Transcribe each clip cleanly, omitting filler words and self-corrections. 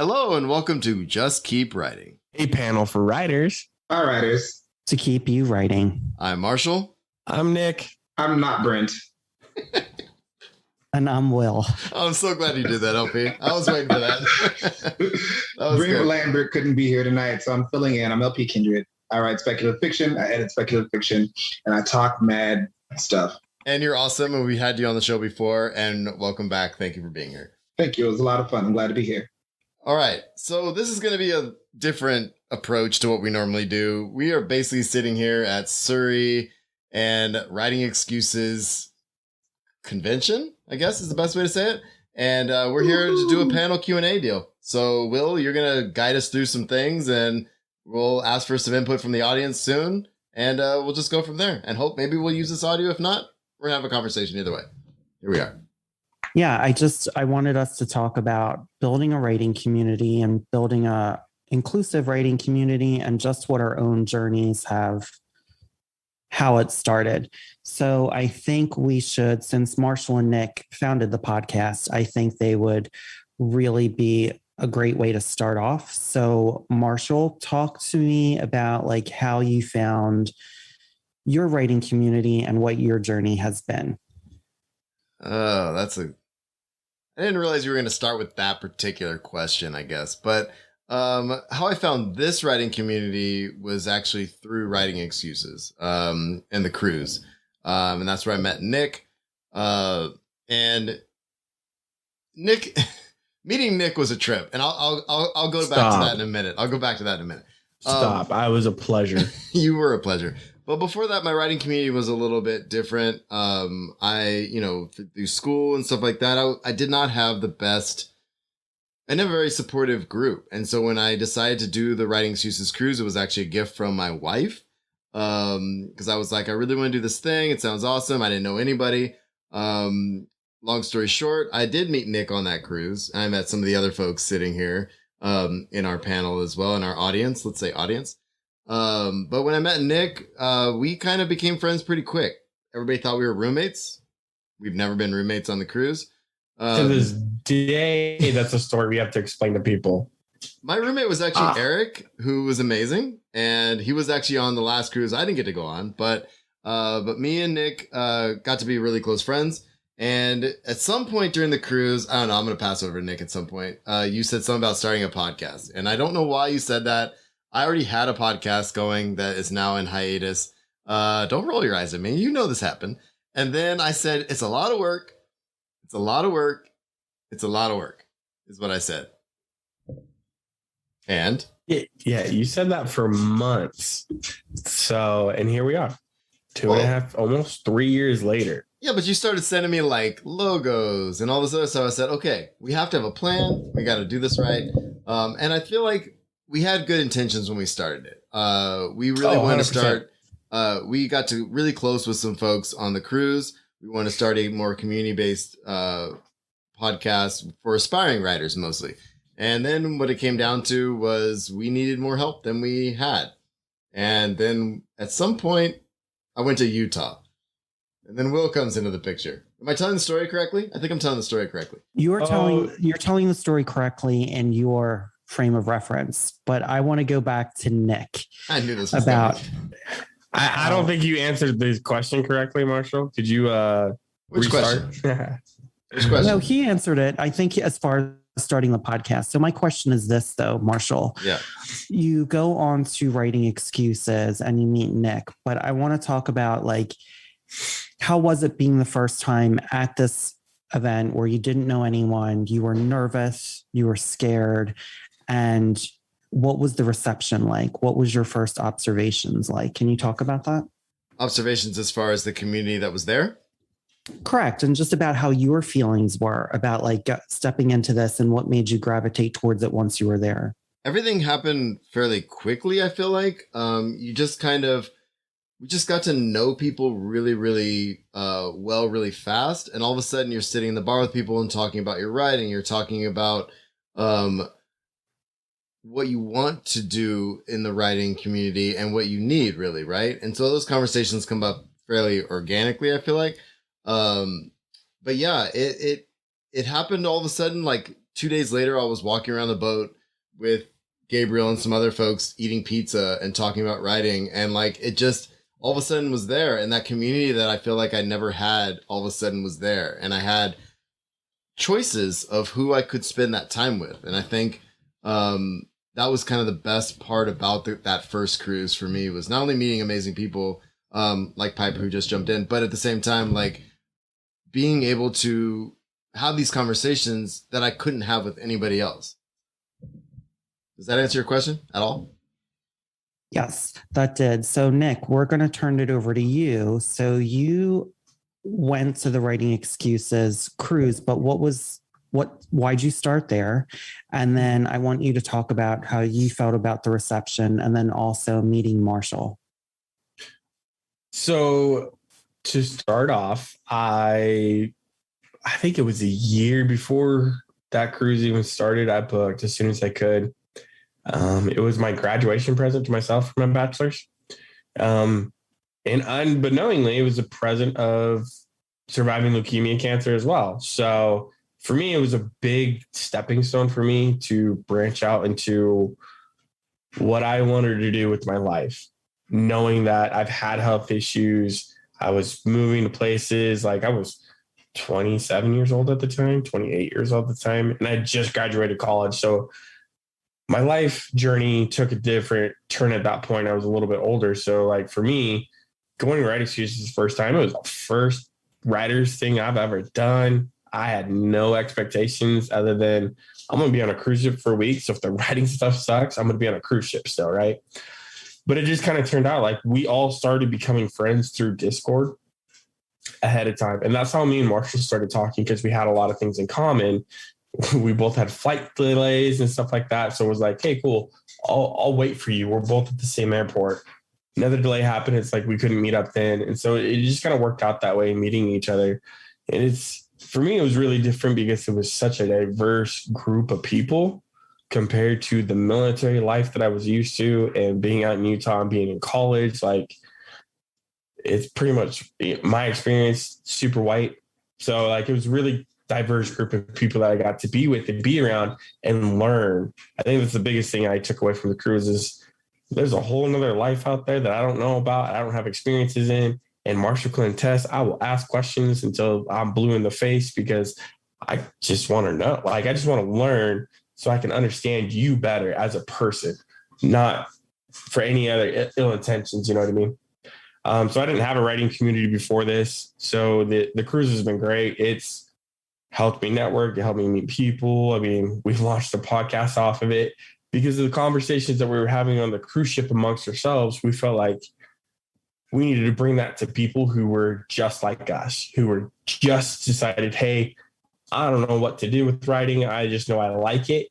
Hello and welcome to Just Keep Writing, a panel for writers. All writers. To keep you writing. I'm Marshall. I'm Nick. I'm not Brent. And I'm Will. I'm so glad you did that, LP. I was waiting for that. That was Brent good. Lambert couldn't be here tonight, so I'm filling in. I'm LP Kindred. I write speculative fiction, I edit speculative fiction, and I talk mad stuff. And you're awesome, and we had you on the show before, and welcome back. Thank you for being here. Thank you. It was a lot of fun. I'm glad to be here. All right, so this is going to be a different approach to what we normally do. We are basically sitting here at Surrey and writing excuses convention, I guess is the best way to say it. And we're here to do a panel Q&A deal. So Will, you're going to guide us through some things and we'll ask for some input from the audience soon. And we'll just go from there and hope maybe we'll use this audio. If not, we're going to have a conversation either way. Here we are. Yeah, I wanted us to talk about building a writing community and building a inclusive writing community and just what our own journeys have, how it started. So I think we should, since Marshall and Nick founded the podcast, I think they would really be a great way to start off. So Marshall, talk to me about like how you found your writing community and what your journey has been. Oh, I didn't realize you were going to start with that particular question, I guess. But how I found this writing community was actually through Writing Excuses and the cruise. And that's where I met Nick. And Nick, meeting Nick was a trip. And I'll go back to that in a minute. I'll go back to that in a minute. Stop. I was a pleasure. You were a pleasure. But before that, my writing community was a little bit different. Through school and stuff like that, I did not have the best and a very supportive group. And so when I decided to do the Writing Excuses cruise, it was actually a gift from my wife. Because I was like, I really want to do this thing. It sounds awesome. I didn't know anybody. Long story short, I did meet Nick on that cruise. I met some of the other folks sitting here in our panel as well, in our audience. Let's say audience. But when I met Nick, we kind of became friends pretty quick. Everybody thought we were roommates. We've never been roommates on the cruise. To this day, that's a story we have to explain to people. My roommate was actually Eric, who was amazing. And he was actually on the last cruise. I didn't get to go on, but me and Nick got to be really close friends. And at some point during the cruise, I don't know, I'm going to pass over to Nick at some point. You said something about starting a podcast. And I don't know why you said that. I already had a podcast going that is now in hiatus. Don't roll your eyes at me. You know this happened. And then I said, it's a lot of work. It's a lot of work. It's a lot of work, is what I said. And? Yeah, you said that for months. So, and here we are. 2.5, almost 3 years later. Yeah, but you started sending me like logos and all this other stuff. I said, okay, we have to have a plan. We got to do this right. And I feel like we had good intentions when we started it. We really wanted to start. We got to really close with some folks on the cruise. We want to start a more community-based podcast for aspiring writers mostly. And then what it came down to was we needed more help than we had. And then at some point, I went to Utah. And then Will comes into the picture. Am I telling the story correctly? I think I'm telling the story correctly. You're telling the story correctly in your frame of reference, but I want to go back to Nick. I knew this was about. I don't think you answered the question correctly, Marshall. Could you Which restart? question? Which question? No, he answered it. I think as far as starting the podcast. So my question is this, though, Marshall. Yeah. You go on to Writing Excuses and you meet Nick, but I want to talk about like, how was it being the first time at this event where you didn't know anyone, you were nervous, you were scared, and what was the reception like? What was your first observations like? Can you talk about that? Observations as far as the community that was there? Correct. And just about how your feelings were about like stepping into this and what made you gravitate towards it once you were there. Everything happened fairly quickly, I feel like. We just got to know people really, really well, really fast. And all of a sudden you're sitting in the bar with people and talking about your writing. You're talking about what you want to do in the writing community and what you need, really, right? And so those conversations come up fairly organically, I feel like. But yeah, it happened all of a sudden, like 2 days later, I was walking around the boat with Gabriel and some other folks eating pizza and talking about writing. And like, it just all of a sudden was there. And that community that I feel like I never had all of a sudden was there. And I had choices of who I could spend that time with. And I think that was kind of the best part about that first cruise for me, was not only meeting amazing people like Piper, who just jumped in, but at the same time, like being able to have these conversations that I couldn't have with anybody else. Does that answer your question at all? Yes, that did. So Nick, we're going to turn it over to you. So you went to the Writing Excuses cruise, but why'd you start there? And then I want you to talk about how you felt about the reception, and then also meeting Marshall. So to start off, I think it was a year before that cruise even started. I booked as soon as I could. It was my graduation present to myself for my bachelor's. And unbeknowingly, it was a present of surviving leukemia cancer as well. So for me, it was a big stepping stone for me to branch out into what I wanted to do with my life, knowing that I've had health issues. I was moving to places, like I was 27 years old at the time, 28 years old at the time, and I just graduated college. So my life journey took a different turn at that point. I was a little bit older. So like for me, going to Writing Excuses the first time, it was the first writer's thing I've ever done. I had no expectations other than I'm going to be on a cruise ship for a week. So if the writing stuff sucks, I'm going to be on a cruise ship still, right? But it just kind of turned out like we all started becoming friends through Discord ahead of time. And that's how me and Marshall started talking, because we had a lot of things in common. We both had flight delays and stuff like that. So it was like, hey, cool, I'll wait for you. We're both at the same airport. Another delay happened. It's like we couldn't meet up then. And so it just kind of worked out that way, meeting each other. And for me, it was really different because it was such a diverse group of people compared to the military life that I was used to, and being out in Utah and being in college. Like, it's pretty much my experience, super white. So like, it was really diverse group of people that I got to be with and be around and learn. I think that's the biggest thing I took away from the cruise is there's a whole nother life out there that I don't know about, I don't have experiences in. And Marshall Clint Tess, I will ask questions until I'm blue in the face, because I just want to know. Like, I just want to learn so I can understand you better as a person, not for any other ill intentions. You know what I mean? So I didn't have a writing community before this. So the cruise has been great. It's helped me network. It helped me meet people. I mean, we've launched a podcast off of it because of the conversations that we were having on the cruise ship amongst ourselves. We felt like we needed to bring that to people who were just like us, who were just decided, hey, I don't know what to do with writing. I just know I like it.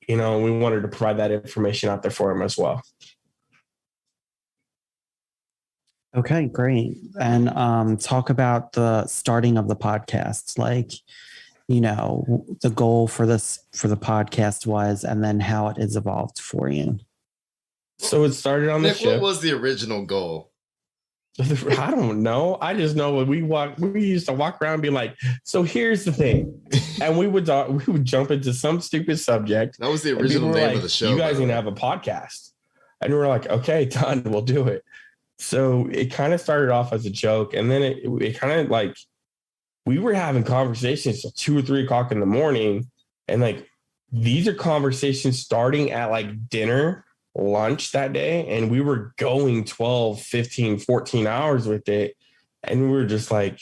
You know, we wanted to provide that information out there for them as well. Okay, great. And talk about the starting of the podcast, like, you know, the goal for the podcast was, and then how it has evolved for you. So it started on the ship. What was the original goal? I don't know. I just know when we used to walk around and be like, so here's the thing. And we would jump into some stupid subject. That was the original name of the show. You guys need to have a podcast. And we were like, okay, done, we'll do it. So it kind of started off as a joke. And then it kind of like, we were having conversations till 2 or 3 o'clock in the morning. And like, these are conversations starting at like dinner, lunch that day, and we were going 12, 15, 14 hours with it. And we were just like,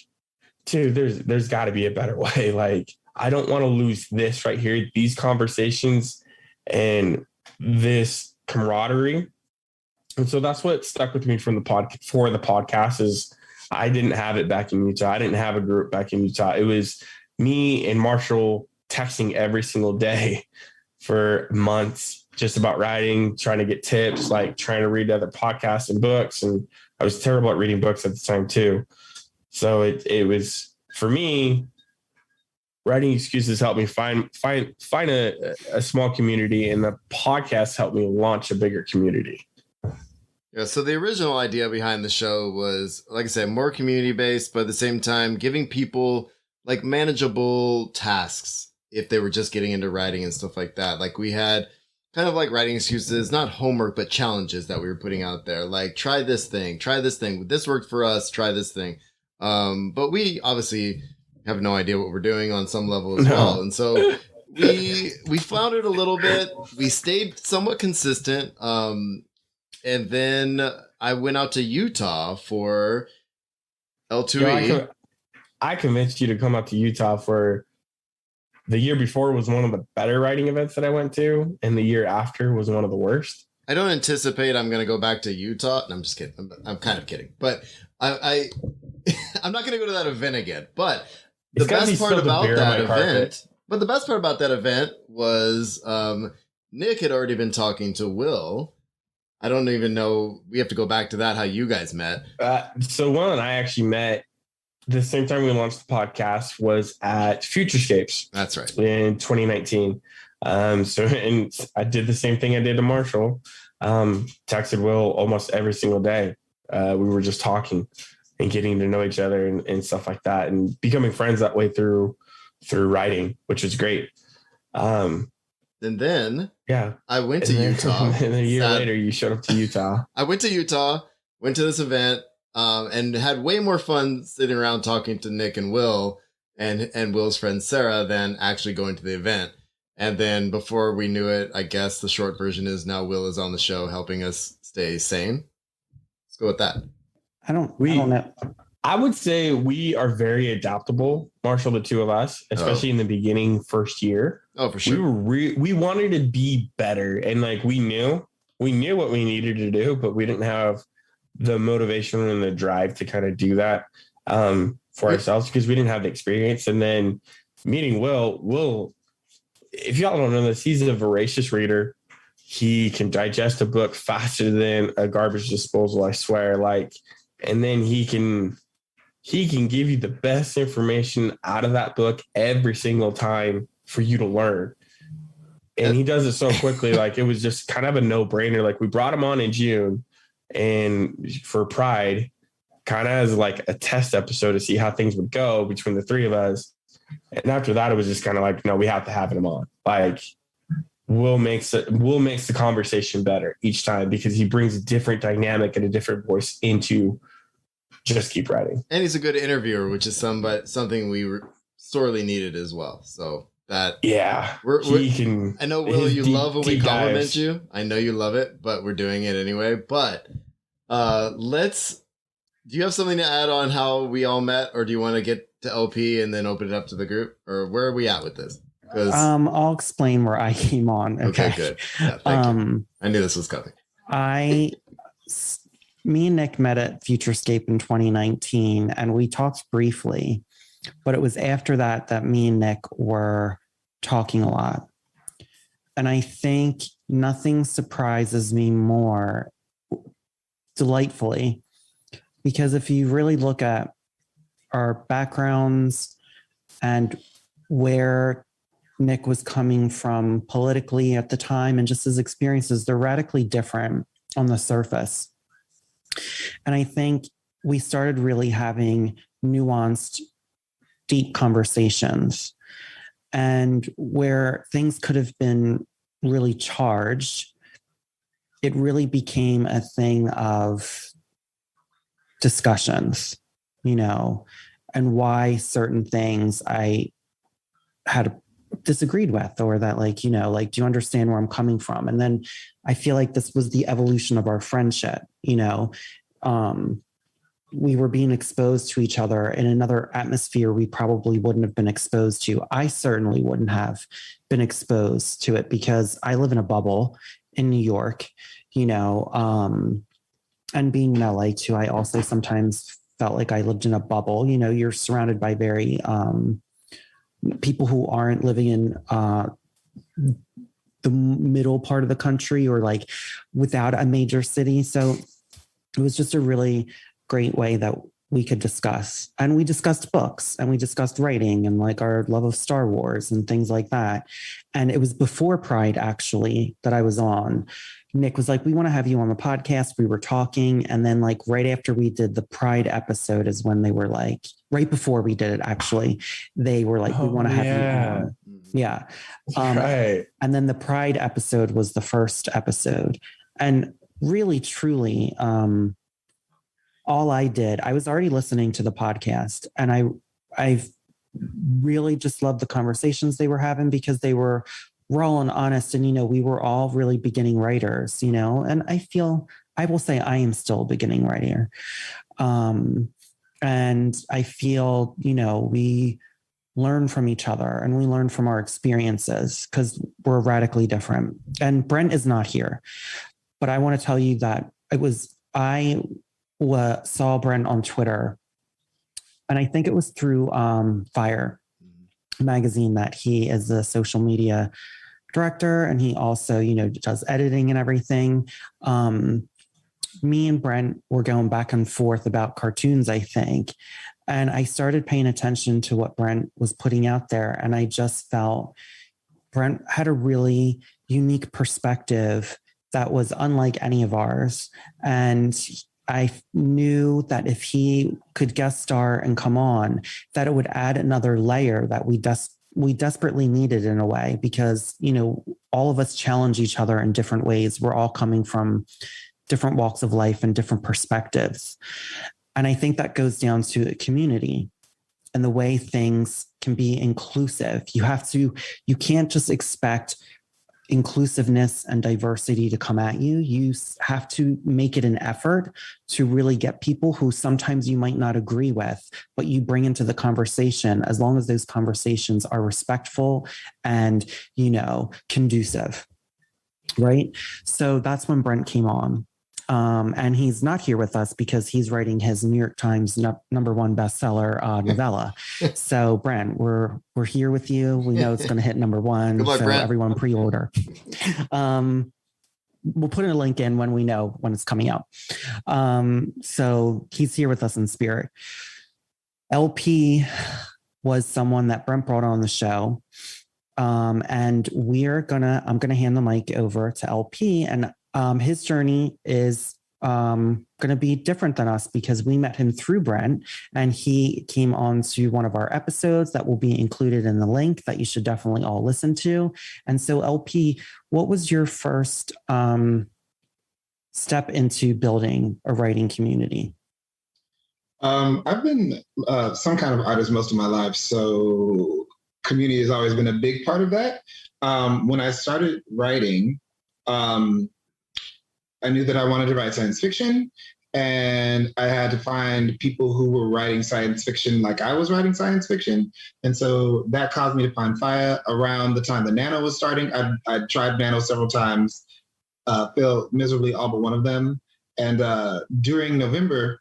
dude, there's got to be a better way. Like, I don't want to lose this right here, these conversations and this camaraderie. And so that's what stuck with me from the podcast is I didn't have it back in Utah. I didn't have a group back in Utah. It was me and Marshall texting every single day for months, just about writing, trying to get tips, like trying to read other podcasts and books. And I was terrible at reading books at the time too. So it was, for me, Writing Excuses helped me find a small community, and the podcast helped me launch a bigger community. Yeah, so the original idea behind the show was, like I said, more community-based, but at the same time, giving people like manageable tasks if they were just getting into writing and stuff like that. Like we had kind of like writing excuses, not homework, but challenges that we were putting out there. Like try this thing. This worked for us. Try this thing. But we obviously have no idea what we're doing on some level as well. And so we floundered a little bit. We stayed somewhat consistent. And then I went out to Utah for L2E. I convinced you to come out to Utah for the year before was one of the better writing events that I went to, and the year after was one of the worst. I don't anticipate I'm going to go back to Utah. And I'm just kidding. I'm kind of kidding, but I'm not going to go to that event again. But the best part about that event was Nick had already been talking to Will. I don't even know. We have to go back to that, how you guys met. So Will and I actually met the same time we launched the podcast was at Futurescapes. That's right. In 2019. And I did the same thing I did to Marshall. Texted Will almost every single day. We were just talking and getting to know each other and stuff like that, and becoming friends that way through writing, which was great. And then yeah, I went to Utah. And a year later, you showed up to Utah. I went to Utah, went to this event, and had way more fun sitting around talking to Nick and Will and Will's friend Sarah than actually going to the event. And then before we knew it, I guess the short version is now Will is on the show helping us stay sane. Let's go with that. I don't know. I would say we are very adaptable, Marshall, the two of us, especially in the beginning first year. Oh, for sure. We wanted to be better, and like we knew what we needed to do, but we didn't have the motivation and the drive to kind of do that for ourselves because we didn't have the experience. And then meeting Will, if y'all don't know this, he's a voracious reader. He can digest a book faster than a garbage disposal, I swear. Like, and then he can give you the best information out of that book every single time for you to learn. And he does it so quickly. Like, it was just kind of a no-brainer. Like, we brought him on in June and for Pride, kind of as like a test episode to see how things would go between the three of us. And after that, it was just kind of like, no, we have to have him on. Like, Will makes the conversation better each time because he brings a different dynamic and a different voice into Just Keep Writing. And he's a good interviewer, which is something we sorely needed as well. So that I know, Will, you love when we compliment you. I know you love it, but we're doing it anyway. But do you have something to add on how we all met, or do you want to get to LP and then open it up to the group, or where are we at with this? I'll explain where I came on. Okay, good. Yeah, thank you. I knew this was coming. Me and Nick met at Futurescape in 2019, and we talked briefly, but it was after that me and Nick were talking a lot. And I think nothing surprises me more delightfully, because if you really look at our backgrounds and where Nick was coming from politically at the time and just his experiences, they're radically different on the surface. And I think we started really having nuanced, deep conversations, and where things could have been really charged, it really became a thing of discussions, and why certain things I had disagreed with, or that do you understand where I'm coming from? And then I feel like this was the evolution of our friendship. We were being exposed to each other in another atmosphere we probably wouldn't have been exposed to. I certainly wouldn't have been exposed to it because I live in a bubble in New York, and being in LA too, I also sometimes felt like I lived in a bubble. You're surrounded by very people who aren't living in the middle part of the country or like without a major city. So it was just a really great way that we could discuss. And we discussed books and we discussed writing and like our love of Star Wars and things like that. And it was before Pride actually that I was on. Nick was like, we want to have you on the podcast. We were talking. And then like right after we did the Pride episode is when they were like, right before we did it, actually, they were like, we want to have you on. Yeah. Right. And then the Pride episode was the first episode. And really, truly, all I was already listening to the podcast, and I really just loved the conversations they were having because they were raw and honest. And, we were all really beginning writers, and I will say I am still a beginning writer. And I feel, we learn from each other and we learn from our experiences because we're radically different. And Brent is not here, but I want to tell you that I saw Brent on Twitter, and I think it was through Fiyah Magazine that he is the social media director, and he also, does editing and everything. Me and Brent were going back and forth about cartoons, I think. And I started paying attention to what Brent was putting out there. And I just felt Brent had a really unique perspective that was unlike any of ours. And I knew that if he could guest star and come on, that it would add another layer that we desperately needed in a way, because, all of us challenge each other in different ways. We're all coming from different walks of life and different perspectives. And I think that goes down to a community and the way things can be inclusive. You can't just expect inclusiveness and diversity to come at you. You have to make it an effort to really get people who sometimes you might not agree with, but you bring into the conversation, as long as those conversations are respectful and, conducive. Right. So that's when Brent came on. And he's not here with us because he's writing his New York Times number one bestseller novella. So Brent, we're here with you. We know it's going to hit number one. Good luck, so Brent. Everyone pre-order. We'll put a link in when we know when it's coming out. So he's here with us in spirit. LP was someone that Brent brought on the show. And I'm gonna hand the mic over to LP, and his journey is going to be different than us because we met him through Brent, and he came on to one of our episodes that will be included in the link that you should definitely all listen to. And so LP, what was your first step into building a writing community? I've been some kind of artist most of my life, so community has always been a big part of that. When I started writing, I knew that I wanted to write science fiction, and I had to find people who were writing science fiction like I was writing science fiction. And so that caused me to find Fiyah around the time the Nano was starting. I tried Nano several times, failed miserably all but one of them. And during November,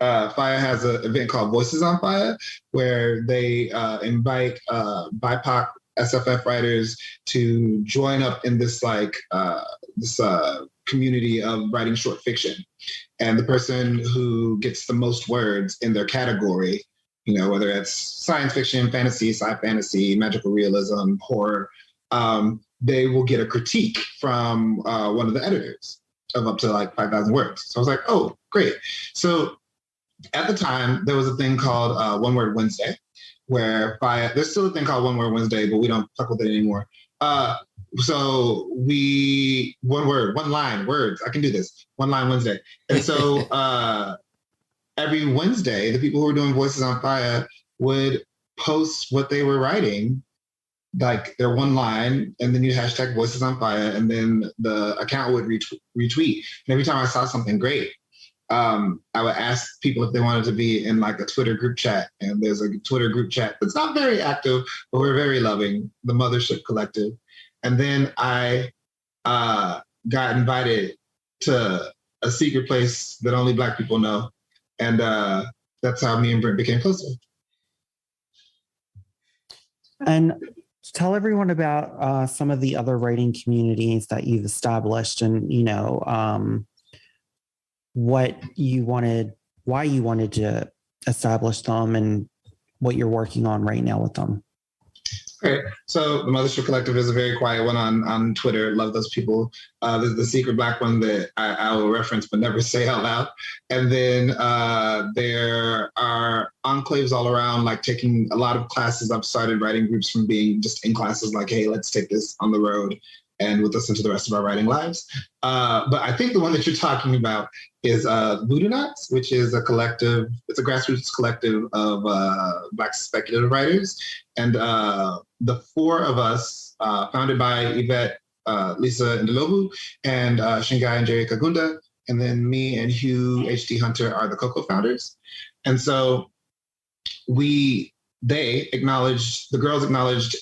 Fiyah has an event called Voices on Fiyah, where they invite BIPOC SFF writers to join up in this community of writing short fiction. And the person who gets the most words in their category, whether it's science fiction, fantasy, sci-fantasy, magical realism, horror, they will get a critique from one of the editors of up to 5,000 words. So I was like, oh, great. So at the time, there was a thing called One Word Wednesday, where there's still a thing called One Word Wednesday, but we don't fuck with it anymore. So one word, one line, words. I can do this. One line Wednesday. And so every Wednesday, the people who were doing Voices on Fiyah would post what they were writing, like their one line, and then you hashtag Voices on Fiyah, and then the account would retweet. And every time I saw something great, I would ask people if they wanted to be in a Twitter group chat. And there's a Twitter group chat that's not very active, but we're very loving, the Mothership Collective. And then I got invited to a secret place that only Black people know. And that's how me and Brent became closer. And tell everyone about some of the other writing communities that you've established, and, what you wanted, why you wanted to establish them, and what you're working on right now with them. Okay, so the Mothership Collective is a very quiet one on Twitter. Love those people. There's the secret black one that I will reference but never say out loud. And then there are enclaves all around, like taking a lot of classes. I've started writing groups from being just in classes like, hey, let's take this on the road and we'll listen to the rest of our writing lives. But I think the one that you're talking about is Voodoo Knots, which is a collective. It's a grassroots collective of Black speculative writers. And the four of us, founded by Yvette, Lisa Ndlovu, and Shingai and Jerry Kagunda, and then me and Hugh H.D. Hunter are the co-founders. And so the girls acknowledged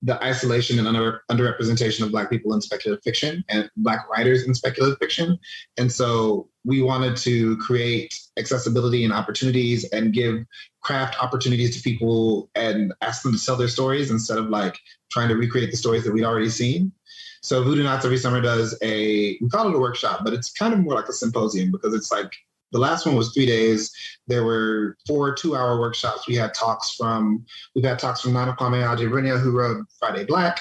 the isolation and underrepresentation of Black people in speculative fiction and Black writers in speculative fiction. And so we wanted to create accessibility and opportunities and give craft opportunities to people and ask them to tell their stories instead of like trying to recreate the stories that we'd already seen. So Voodoo Knots every summer does we call it a workshop, but it's kind of more like a symposium because it's like, the last one was 3 days. There were 4 2-hour workshops. We've had talks from Nana Kwame Adjei-Brunia, who wrote Friday Black,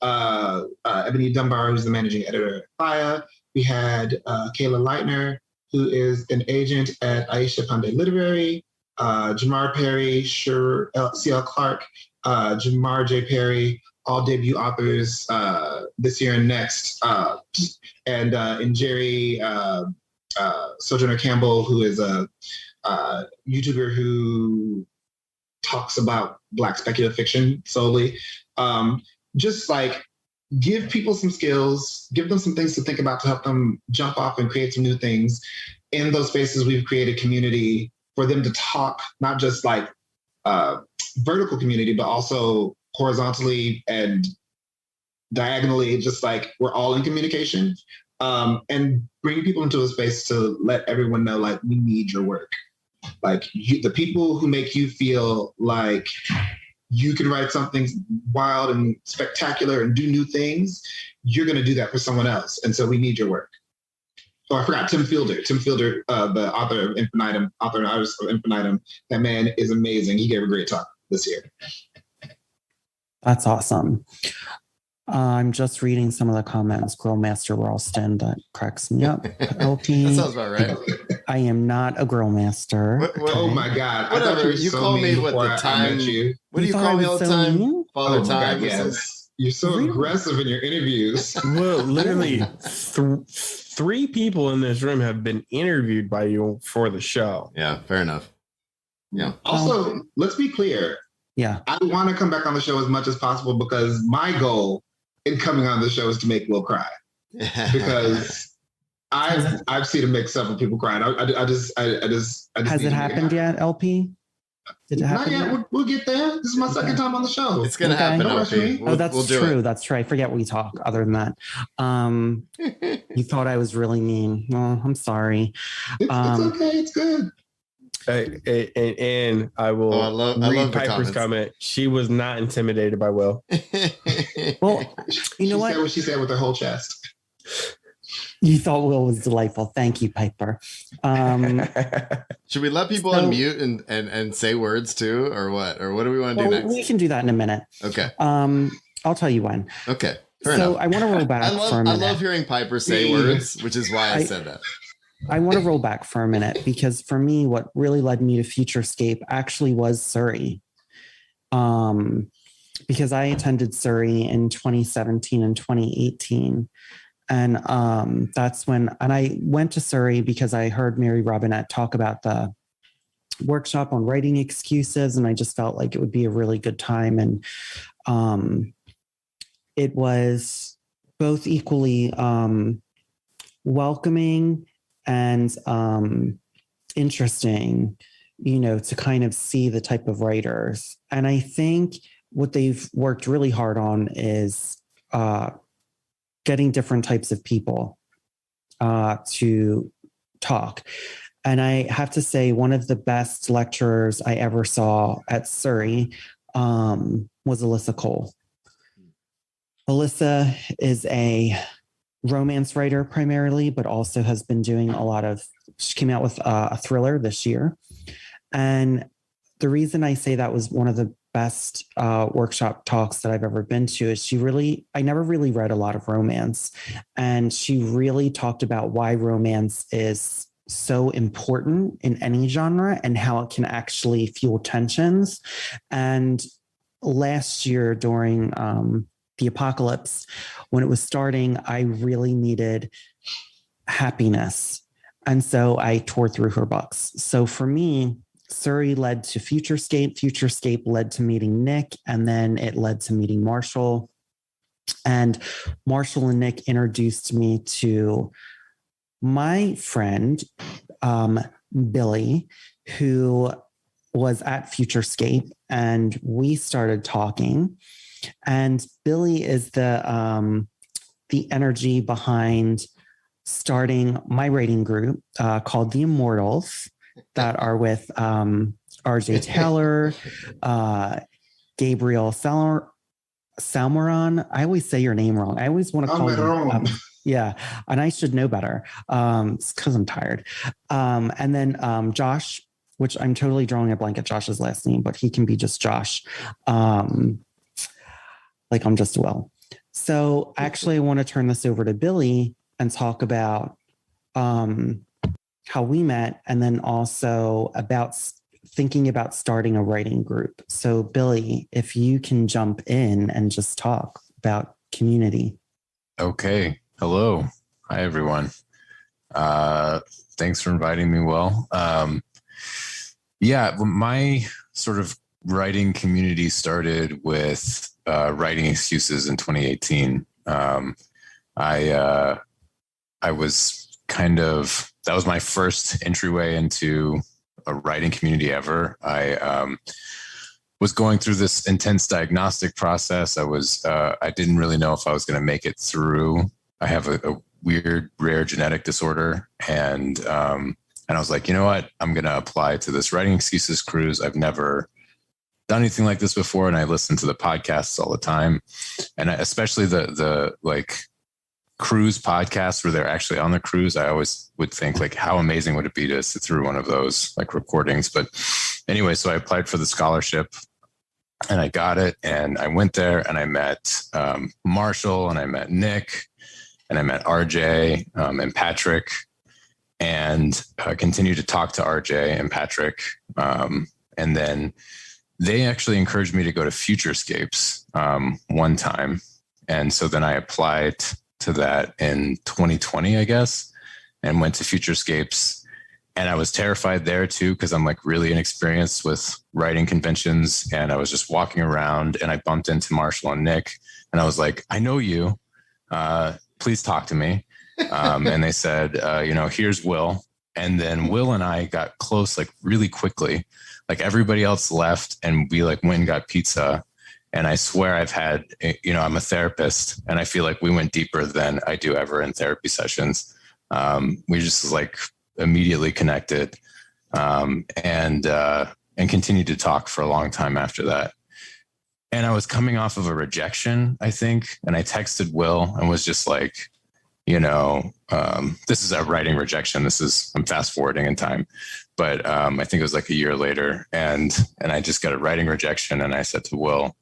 Ebony Dunbar, who's the managing editor at Fiyah. We had Kayla Leitner, who is an agent at Aisha Pandey Literary, Jamar Perry, C.L. Clark, Jamar J. Perry, all debut authors this year and next. And Jerry Sojourner Campbell, who is a YouTuber who talks about Black speculative fiction solely. Just like give people some skills, give them some things to think about to help them jump off and create some new things. In those spaces, we've created community for them to talk, not just like vertical community, but also horizontally and diagonally, just like we're all in communication. And bringing people into a space to let everyone know, like, we need your work. Like, the people who make you feel like you can write something wild and spectacular and do new things, you're going to do that for someone else. And so we need your work. Oh, I forgot Tim Fielder. The author of Infinitum, author and artist of Infinitum. That man is amazing. He gave a great talk this year. That's awesome. I'm just reading some of the comments. Girl Master Ralston, that cracks me up. LP. That sounds about right. I am not a girl master. What, oh my God. Whatever. You call me what the time. What do you call me all the time? Mean? Father oh time. God, yes. You're so aggressive in your interviews. Well, literally, three people in this room have been interviewed by you for the show. Yeah, fair enough. Yeah. Also, let's be clear. Yeah. I want to come back on the show as much as possible because my goal in coming on the show is to make Will cry. Because I've seen him make several people cry. I just Has it happened yet, LP? Did it happen? Not yet. We'll get there. This is my second time on the show. It's gonna happen. LP. That's true. That's true. I forget we talk. Other than that, you thought I was really mean. Well, I'm sorry. It's okay. It's good. And I will read Piper's comment. She was not intimidated by Will. Well, you know Said what she said with her whole chest. You thought Will was delightful. Thank you, Piper. Should we let people unmute and say words too, or what? Or what do we want to do next? We can do that in a minute. Okay. I'll tell you when. Okay. Fair enough. I want to roll back for a minute. I love hearing Piper say words, which is why I said that. I want to roll back for a minute because for me, what really led me to Futurescape actually was Surrey. Because I attended Surrey in 2017 and 2018. And that's when, and I went to Surrey because I heard Mary Robinette talk about the workshop on writing excuses. And I just felt like it would be a really good time. And it was both equally welcoming and interesting, to kind of see the type of writers. And I think what they've worked really hard on is getting different types of people to talk. And I have to say, one of the best lecturers I ever saw at Surrey was Alyssa Cole. Alyssa is a romance writer primarily, but also has been doing she came out with a thriller this year. And the reason I say that was one of the best workshop talks that I've ever been to is I never really read a lot of romance. And she really talked about why romance is so important in any genre and how it can actually fuel tensions. And last year during the apocalypse, when it was starting, I really needed happiness. And so I tore through her books. So for me, Surrey led to Futurescape. Futurescape led to meeting Nick, and then it led to meeting Marshall. And Marshall and Nick introduced me to my friend, Billy, who was at Futurescape, and we started talking. And Billy is the energy behind starting my rating group called the Immortals, that are with RJ Taylor, Gabriel Salmeron. I always say your name wrong. I always want to call you. Yeah, and I should know better. It's because I'm tired. And then Josh, which I'm totally drawing a blank at Josh's last name, but he can be just Josh. Like I'm just Will. So actually, I want to turn this over to Billy and talk about how we met, and then also about thinking about starting a writing group. So Billy, if you can jump in and just talk about community. Okay. Hello. Hi, everyone. Thanks for inviting me, Will. Yeah, my sort of writing community started with writing excuses in 2018. I was that was my first entryway into a writing community ever. I was going through this intense diagnostic process. I didn't really know if I was going to make it through. I have a weird, rare genetic disorder. And I was like, you know what? I'm going to apply to this writing excuses cruise. I've never done anything like this before. And I listen to the podcasts all the time. And especially the cruise podcasts where they're actually on the cruise. I always would think like, how amazing would it be to sit through one of those like recordings? But anyway, so I applied for the scholarship and I got it, and I went there and I met Marshall, and I met Nick, and I met RJ and Patrick, and continued to talk to RJ and Patrick. And then they actually encouraged me to go to Futurescapes one time. And so then I applied to that in 2020, I guess, and went to Futurescapes. And I was terrified there too, because I'm like really inexperienced with writing conventions. And I was just walking around and I bumped into Marshall and Nick, and I was like, I know you, please talk to me. And they said, here's Will. And then Will and I got close like really quickly. Like everybody else left and we like went and got pizza. And I swear I've had, I'm a therapist, and I feel like we went deeper than I do ever in therapy sessions. We just like immediately connected and continued to talk for a long time after that. And I was coming off of a rejection, I think. And I texted Will and was just like, this is a writing rejection. I'm fast forwarding in time. But I think it was like a year later. And I just got a writing rejection. And I said to Will,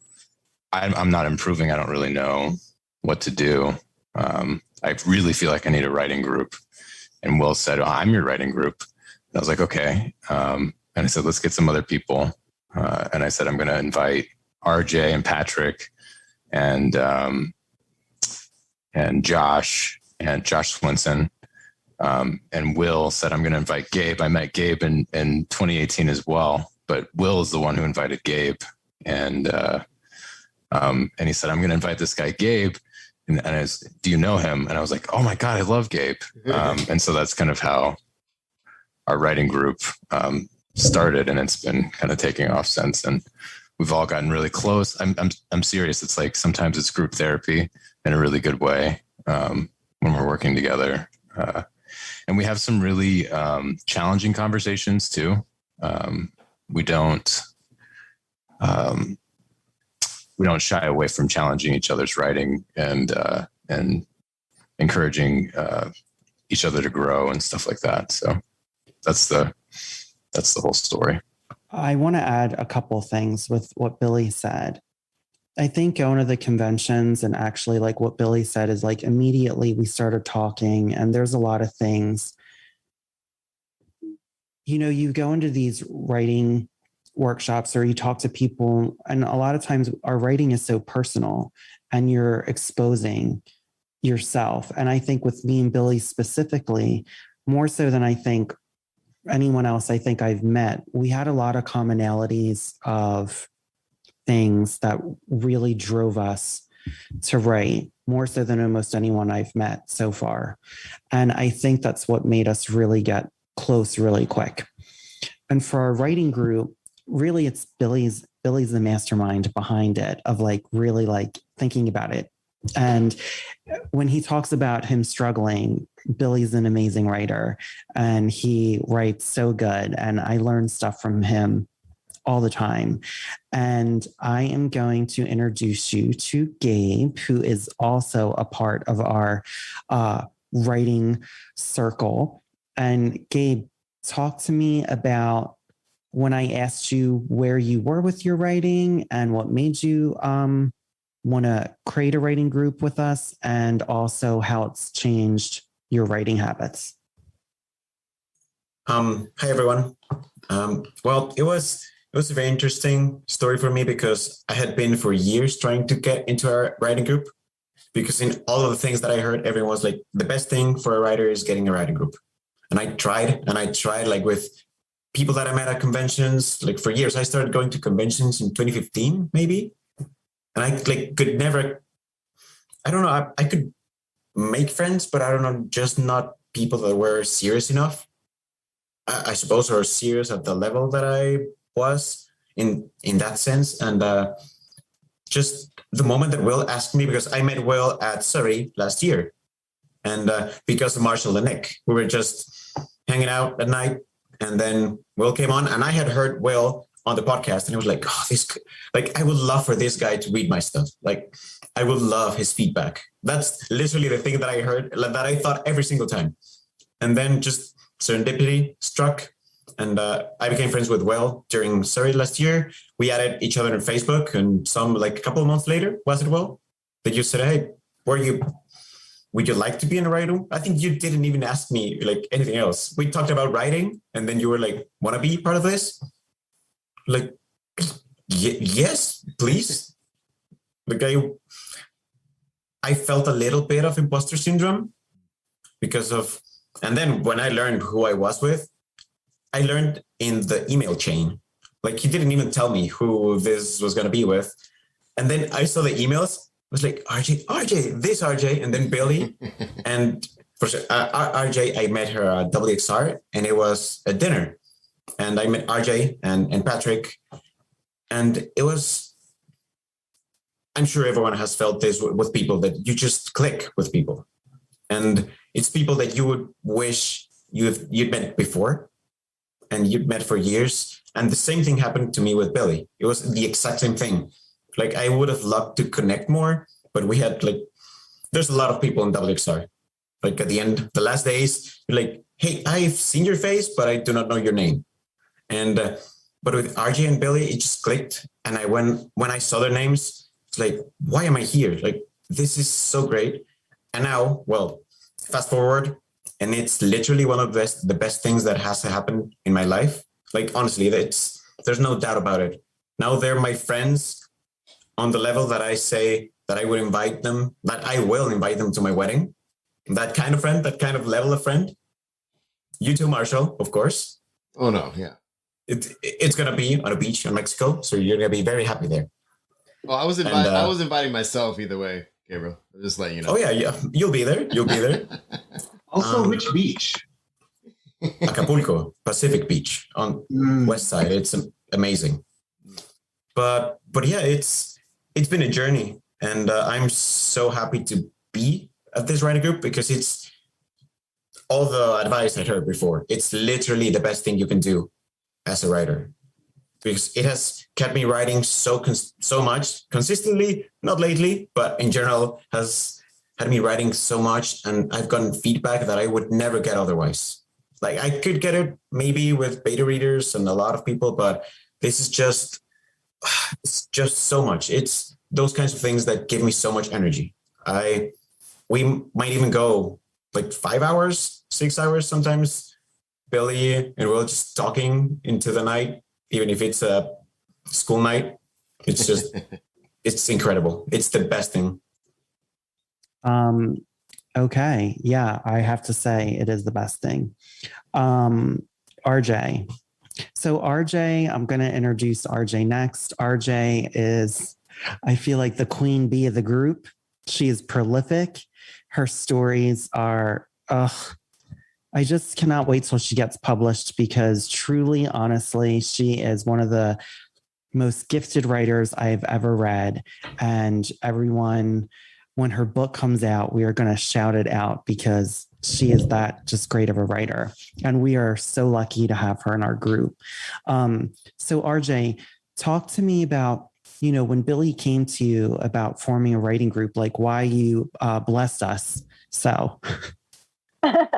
I'm not improving. I don't really know what to do. I really feel like I need a writing group. And Will said, I'm your writing group. And I was like, okay. And I said, let's get some other people. And I said, I'm going to invite RJ and Patrick and Josh Swinson. And Will said, I'm going to invite Gabe. I met Gabe in 2018 as well, but Will is the one who invited Gabe. And he said, I'm going to invite this guy, Gabe. And I was, do you know him? And I was like, oh my God, I love Gabe. And so that's kind of how our writing group started, and it's been kind of taking off since. And we've all gotten really close. I'm serious. It's like sometimes it's group therapy in a really good way when we're working together. And we have some really challenging conversations too. We don't shy away from challenging each other's writing and encouraging each other to grow and stuff like that. So that's the whole story. I want to add a couple things with what Billy said. I think going to the conventions and actually like what Billy said is like immediately we started talking and there's a lot of things. You know, you go into these writing workshops or you talk to people, and a lot of times our writing is so personal and you're exposing yourself. And I think with me and Billy specifically, more so than I think anyone else I think I've met, we had a lot of commonalities of things that really drove us to write, more so than almost anyone I've met so far. And I think that's what made us really get close really quick. And for our writing group, really it's Billy's the mastermind behind it, of like really like thinking about it. And when he talks about him struggling, Billy's an amazing writer and he writes so good. And I learn stuff from him all the time. And I am going to introduce you to Gabe, who is also a part of our writing circle. And Gabe, talk to me about when I asked you where you were with your writing and what made you want to create a writing group with us, and also how it's changed your writing habits. Hi everyone. Well, it was a very interesting story for me because I had been for years trying to get into our writing group, because in all of the things that I heard, everyone was like, the best thing for a writer is getting a writing group. And I tried like with people that I met at conventions, like for years. I started going to conventions in 2015, maybe. And I like could never, I don't know, I could make friends, but I don't know, just not people that were serious enough. I suppose, or serious at the level that I was in that sense. And just the moment that Will asked me, because I met Will at Surrey last year, and because of Marshall and Nick, we were just hanging out at night, and then Will came on, and I had heard Will on the podcast, and it was like, oh, I would love for this guy to read my stuff. Like, I would love his feedback. That's literally the thing that I heard, that I thought every single time. And then just serendipity struck, and I became friends with Will during Surrey last year. We added each other on Facebook, and a couple of months later, was it Will, that you said, hey, would you like to be in a writing? I think you didn't even ask me like anything else. We talked about writing, and then you were like, want to be part of this? Like, yes, please. Like I felt a little bit of imposter syndrome because of, and then when I learned who I was with, I learned in the email chain. Like, he didn't even tell me who this was going to be with. And then I saw the emails. I was like, RJ, this RJ, and then Billy. And for sure, RJ, I met her at WXR, and it was a dinner. And I met RJ and Patrick. And it was, I'm sure everyone has felt this with people, that you just click with people. And it's people that you would wish you'd met before, and you'd met for years. And the same thing happened to me with Billy. It was the exact same thing. Like, I would have loved to connect more, but we had there's a lot of people in WXR. Like, at the end, the last days, you're like, hey, I've seen your face, but I do not know your name. And, but with RJ and Billy, it just clicked. And when I saw their names, it's like, why am I here? Like, this is so great. And now, well, fast forward, and it's literally one of the best things that has happened in my life. Like, honestly, there's no doubt about it. Now they're my friends on the level that I say that I will invite them to my wedding. That kind of friend, that kind of level of friend. You too, Marshall, of course. Oh, no, yeah. It's going to be on a beach in Mexico, so you're going to be very happy there. Well, I was inviting myself either way, Gabriel. I'm just letting you know. Oh, yeah. You'll be there. Also, which beach? Acapulco, Pacific Beach on west side. It's amazing. But yeah, it's been a journey, and I'm so happy to be at this writing group, because it's all the advice I heard before. It's literally the best thing you can do as a writer, because it has kept me writing so much consistently, not lately, but in general has had me writing so much, and I've gotten feedback that I would never get otherwise. Like, I could get it maybe with beta readers and a lot of people, but this is just, it's just so much. It's those kinds of things that give me so much energy. We might even go like 5 hours, 6 hours sometimes, Billy, and we're just talking into the night, even if it's a school night. It's just, it's incredible. It's the best thing. Okay. Yeah, I have to say it is the best thing. RJ. So RJ, I'm going to introduce RJ next. RJ is, I feel like, the queen bee of the group. She is prolific. Her stories are, I just cannot wait till she gets published, because truly, honestly, she is one of the most gifted writers I've ever read. And everyone, when her book comes out, we are going to shout it out, because she is that just great of a writer. And we are so lucky to have her in our group. So RJ, talk to me about, when Billy came to you about forming a writing group, like why you blessed us. So. Thanks,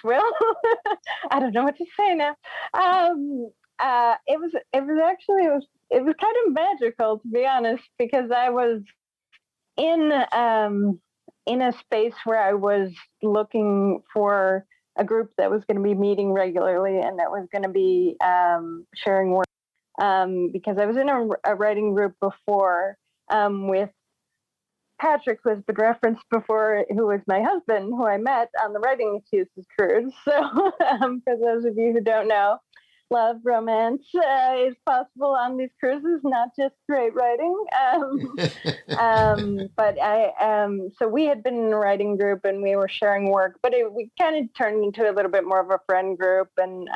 Will. I don't know what to say now. It was kind of magical, to be honest, because I was in a space where I was looking for a group that was going to be meeting regularly and that was going to be sharing work. Because I was in a writing group before with Patrick, who has been referenced before, who was my husband, who I met on the Writing Excuses cruise. So for those of you who don't know, love, romance is possible on these cruises, not just great writing. So we had been in a writing group and we were sharing work, but we kind of turned into a little bit more of a friend group, and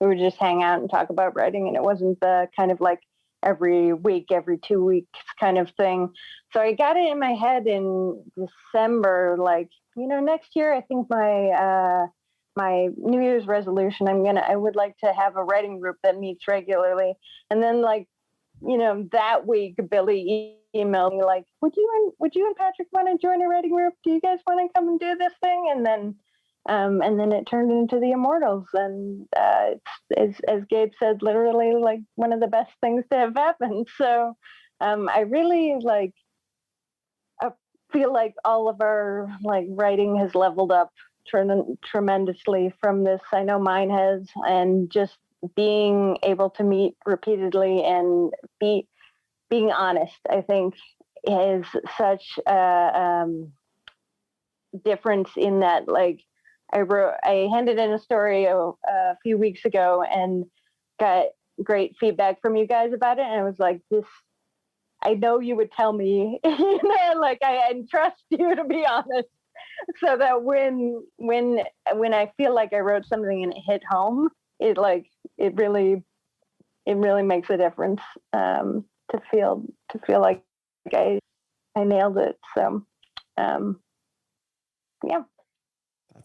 we would just hang out and talk about writing, and it wasn't the kind of like every week, every 2 weeks kind of thing. So I got it in my head in December, like, next year, I think my New Year's resolution, I would like to have a writing group that meets regularly. And then that week, Billy emailed me like, would you and Patrick want to join a writing group? Do you guys want to come and do this thing? And then it turned into the Immortals. And it's, as Gabe said, literally like one of the best things to have happened. So I really I feel like all of our writing has leveled up tremendously from this. I know mine has, and just being able to meet repeatedly and being honest, I think, is such a difference in that. I handed in a story a few weeks ago and got great feedback from you guys about it, and I was like, I know you would tell me, I trust you to be honest. So that when I feel like I wrote something and it hit home, it really makes a difference to feel like I nailed it. So yeah,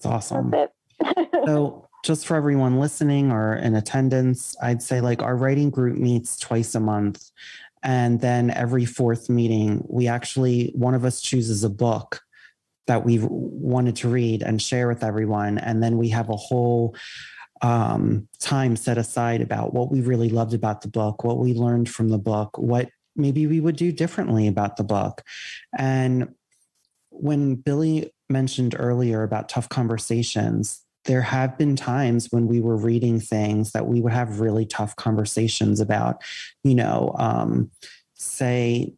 That's awesome. That's it. So just for everyone listening or in attendance, I'd say our writing group meets twice a month. And then every fourth meeting, one of us chooses a book that we wanted to read and share with everyone. And then we have a whole time set aside about what we really loved about the book, what we learned from the book, what maybe we would do differently about the book. And when Billy mentioned earlier about tough conversations, there have been times when we were reading things that we would have really tough conversations about, say,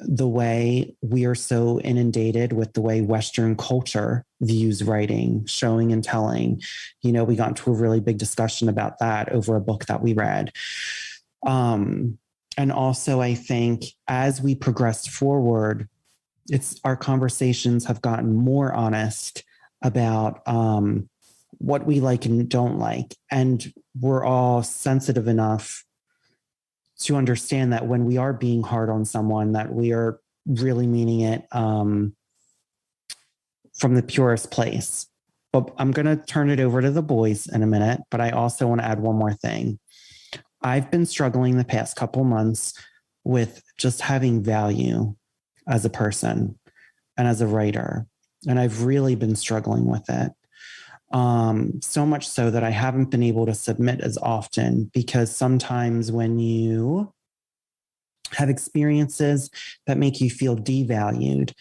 the way we are so inundated with the way Western culture views writing, showing and telling. We got into a really big discussion about that over a book that we read. And also, I think as we progressed forward, our conversations have gotten more honest about what we like and don't like. And we're all sensitive enough to understand that when we are being hard on someone, that we are really meaning it from the purest place. But I'm going to turn it over to the boys in a minute, but I also want to add one more thing. I've been struggling the past couple months with just having value as a person and as a writer. And I've really been struggling with it. So much so that I haven't been able to submit as often, because sometimes when you have experiences that make you feel devalued,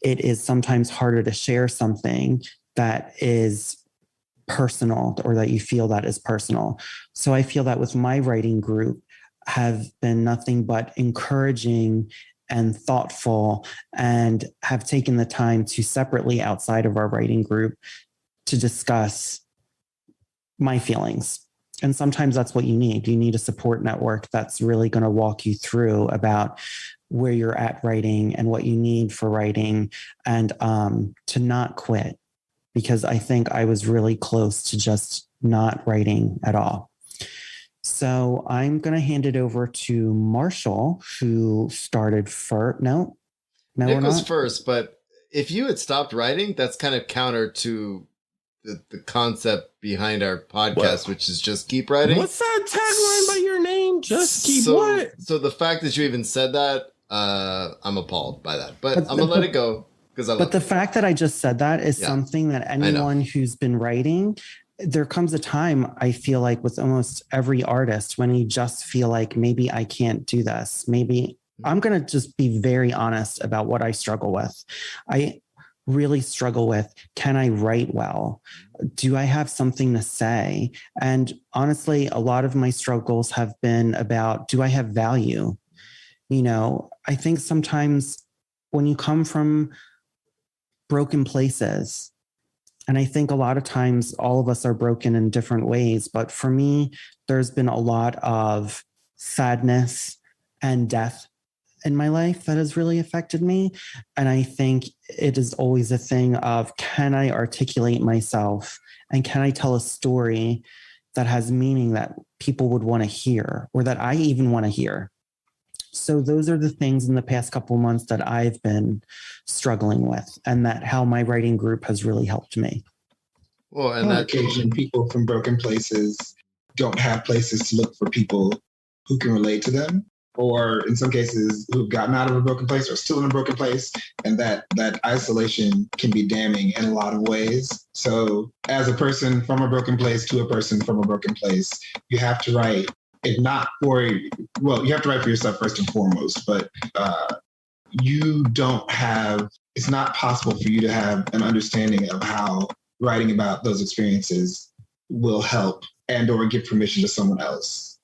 it is sometimes harder to share something that is personal, or that you feel that is personal. So I feel that with my writing group have been nothing but encouraging and thoughtful, and have taken the time to separately, outside of our writing group, to discuss my feelings. And sometimes that's what you need. You need a support network that's really going to walk you through about where you're at writing and what you need for writing, and to not quit, because I think I was really close to just not writing at all. So I'm going to hand it over to Marshall, who started first. No, Nick was not. first, but if you had stopped writing, that's kind of counter to the concept behind our podcast, which is just keep writing. What's that tagline by your name? Just keep so, what? So the fact that you even said that, I'm appalled by that. But I'm gonna let it go because I love But the it. fact that I just said that is something that anyone who's been writing, there comes a time, I feel like, with almost every artist, when you just feel like, maybe I can't do this. Maybe I'm going to just be very honest about what I struggle with. I really struggle with, can I write well? Do I have something to say? And honestly, a lot of my struggles have been about, do I have value? You know, I think sometimes when you come from broken places, and I think a lot of times all of us are broken in different ways, but for me, there's been a lot of sadness and death in my life that has really affected me. And I think it is always a thing of, can I articulate myself, and can I tell a story that has meaning that people would want to hear, or that I even want to hear? So those are the things in the past couple of months that I've been struggling with, and that how my writing group has really helped me. Well, and on that occasion, people from broken places don't have places to look for people who can relate to them, or in some cases, who've gotten out of a broken place or still in a broken place, and that isolation can be damning in a lot of ways. So, as a person from a broken place to a person from a broken place, you have to write. If not for, well, you have to write for yourself first and foremost, but you don't have, it's not possible for you to have an understanding of how writing about those experiences will help and or give permission to someone else.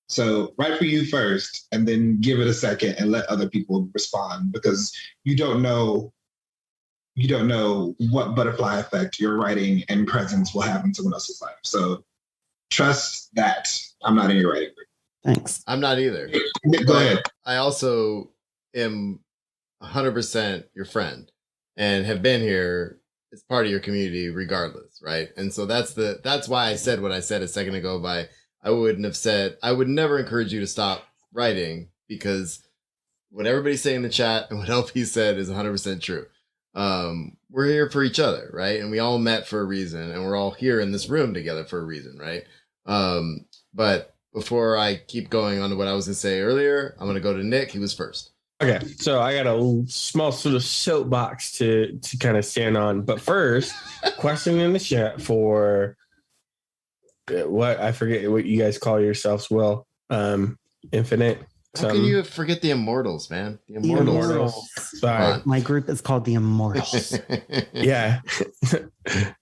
So write for you first, and then give it a second and let other people respond, because you don't know what butterfly effect your writing and presence will have in someone else's life. So trust that. I'm not in your writing group. Thanks. I'm not either. Go ahead. I also am 100% your friend and have been here as part of your community regardless, right? And so that's why I said what I said a second ago. I would never encourage you to stop writing, because what everybody's saying in the chat and what LP said is 100% true. We're here for each other, right? And we all met for a reason, and we're all here in this room together for a reason, right? But before I keep going on to what I was going to say earlier, I'm going to go to Nick. He was first. Okay, so I got a small sort of soapbox to kind of stand on. But first, question in the chat for what, I forget what you guys call yourselves. Well, Infinite. How can you forget the Immortals, man? The Immortals. Sorry. My group is called the Immortals. Yeah.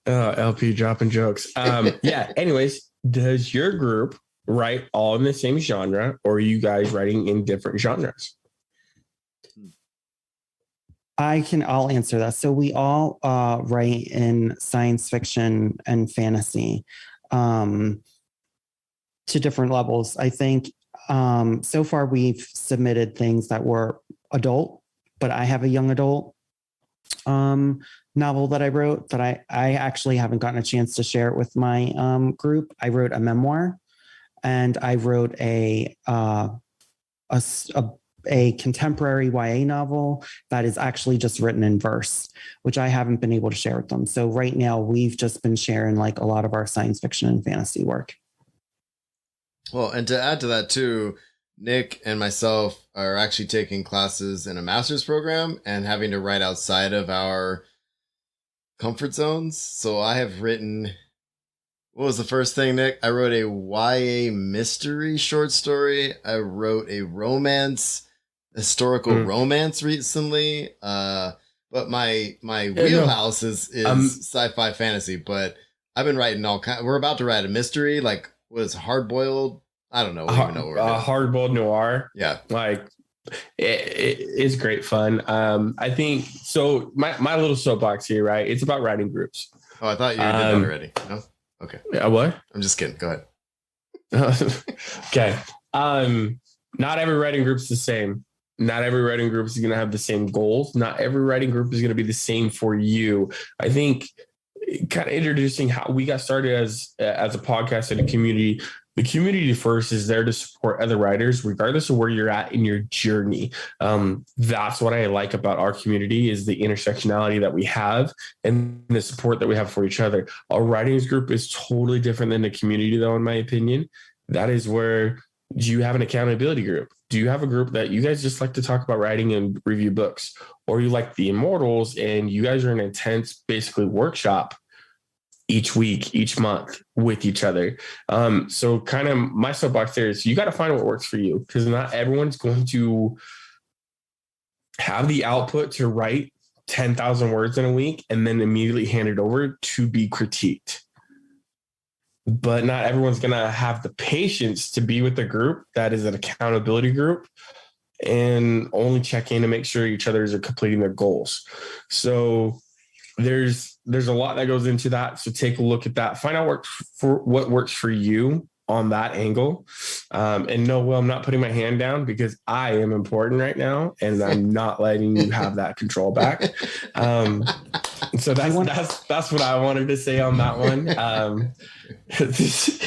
LP dropping jokes. Yeah. Anyways, does your group write all in the same genre, or are you guys writing in different genres? I'll answer that. So we all write in science fiction and fantasy to different levels. I think so far we've submitted things that were adult, but I have a young adult novel that I wrote that I actually haven't gotten a chance to share it with my group. I wrote a memoir, and I wrote a contemporary YA novel that is actually just written in verse, which I haven't been able to share with them. So right now we've just been sharing like a lot of our science fiction and fantasy work. Well, and to add to that too, Nick and myself are actually taking classes in a master's program and having to write outside of our comfort zones. So I have written, what was the first thing, Nick? I wrote a YA mystery short story. I wrote a historical romance recently. But my wheelhouse is sci-fi fantasy, but I've been writing all kind. We're about to write a mystery, like what is hard boiled? I don't know. We don't even know what we're doing. Hard boiled noir. Yeah, like it's great fun. I think so. My little soapbox here, right? It's about writing groups. Oh, I thought you did that already. No, okay. What? I'm just kidding. Go ahead. Okay. Not every writing group's the same. Not every writing group is going to have the same goals. Not every writing group is going to be the same for you. I think kind of introducing how we got started as a podcast and a community. The community first is there to support other writers, regardless of where you're at in your journey. That's what I like about our community is the intersectionality that we have and the support that we have for each other. Our writings group is totally different than the community, though, in my opinion. That is where, do you have an accountability group? Do you have a group that you guys just like to talk about writing and review books? Or you like the Immortals and you guys are an intense, basically workshop each week, each month with each other. So kind of my soapbox there is you got to find what works for you, because not everyone's going to have the output to write 10,000 words in a week and then immediately hand it over to be critiqued. But not everyone's going to have the patience to be with a group that is an accountability group and only check in to make sure each others are completing their goals. So there's a lot that goes into that. So take a look at that. Find out what works for you on that angle. And no, Will, I'm not putting my hand down because I am important right now and I'm not letting you have that control back. So that's what I wanted to say on that one. This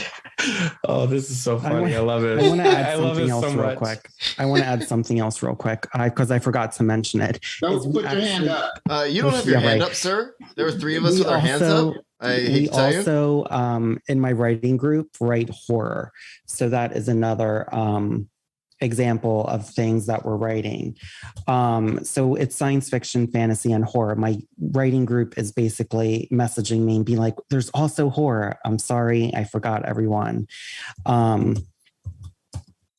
is so funny. I love it. I want to add something else real quick. I want to add something else real quick because I forgot to mention it. Don't put your hand up. You don't have your hand up, sir. There were three of us with our hands up. I hate to tell you. We also, in my writing group, write horror. So that is another example of things that we're writing. So it's science fiction, fantasy, and horror. My writing group is basically messaging me and being like, there's also horror. I'm sorry, I forgot everyone. So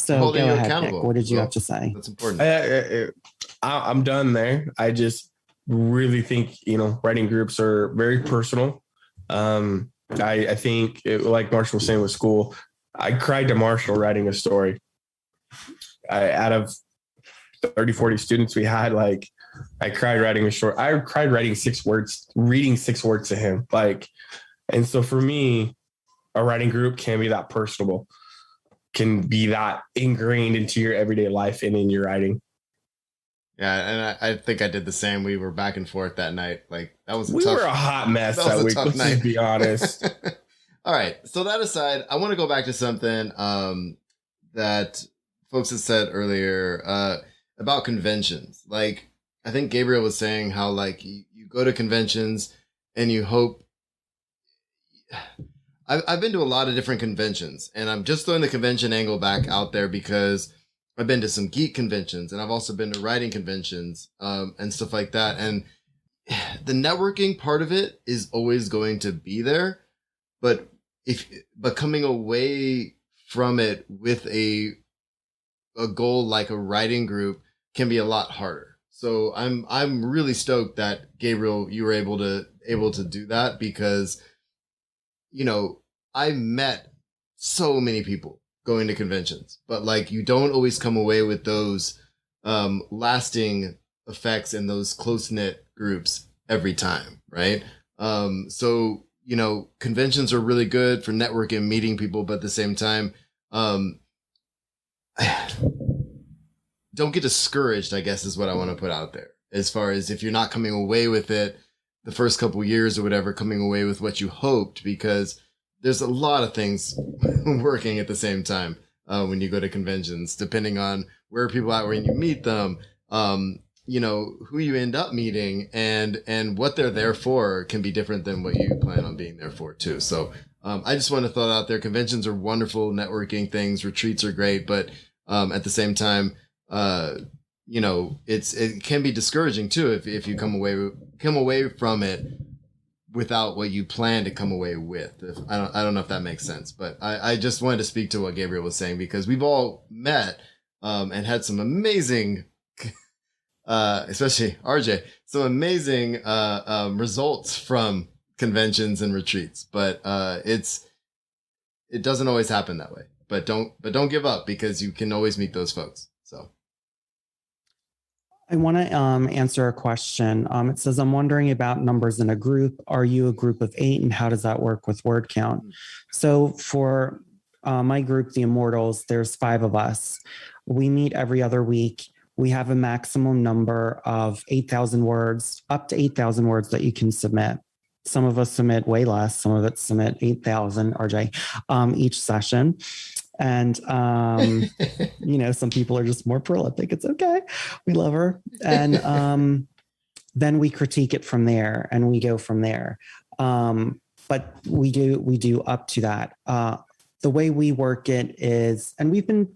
go ahead, Nick. What did you have to say? That's important. I'm done there. I just really think, writing groups are very personal. I think, like Marshall was saying with school, I cried to Marshall writing a story. Out of 30, 40 students we had, I cried writing a short. I cried writing 6 words, reading 6 words to him. And so for me, a writing group can be that personable, can be that ingrained into your everyday life and in your writing. Yeah, and I think I did the same. We were back and forth that night. We were a hot mess that week. Let's just be honest. All right. So that aside, I want to go back to something that folks had said earlier about conventions. I think Gabriel was saying how you go to conventions and you hope. I've been to a lot of different conventions, and I'm just throwing the convention angle back out there because I've been to some geek conventions, and I've also been to writing conventions and stuff like that. And the networking part of it is always going to be there, but coming away from it with a goal like a writing group can be a lot harder. So I'm really stoked that Gabriel, you were able to do that because, I met so many people going to conventions, but you don't always come away with those lasting effects and those close-knit groups every time, right? So, conventions are really good for networking, meeting people, but at the same time, don't get discouraged, I guess, is what I want to put out there. As far as if you're not coming away with it the first couple years or whatever, coming away with what you hoped, because there's a lot of things working at the same time when you go to conventions, depending on where people are when you meet them, who you end up meeting and what they're there for can be different than what you plan on being there for too. So I just want to throw it out there. Conventions are wonderful networking things. Retreats are great, but at the same time, it can be discouraging too if you come away from it without what you plan to come away with. I don't know if that makes sense, but I just wanted to speak to what Gabriel was saying, because we've all met and had some amazing, especially RJ, some amazing results from conventions and retreats. But it doesn't always happen that way. But don't give up, because you can always meet those folks. So. I want to answer a question. It says, I'm wondering about numbers in a group. Are you a group of 8, and how does that work with word count? So for my group, the Immortals, there's 5 of us. We meet every other week. We have a maximum number of 8,000 words, up to 8,000 words that you can submit. Some of us submit way less. Some of us submit 8,000, RJ, each session. And, some people are just more prolific. It's okay. We love her. And then we critique it from there, and we go from there. But we do up to that. The way we work it is, and we've been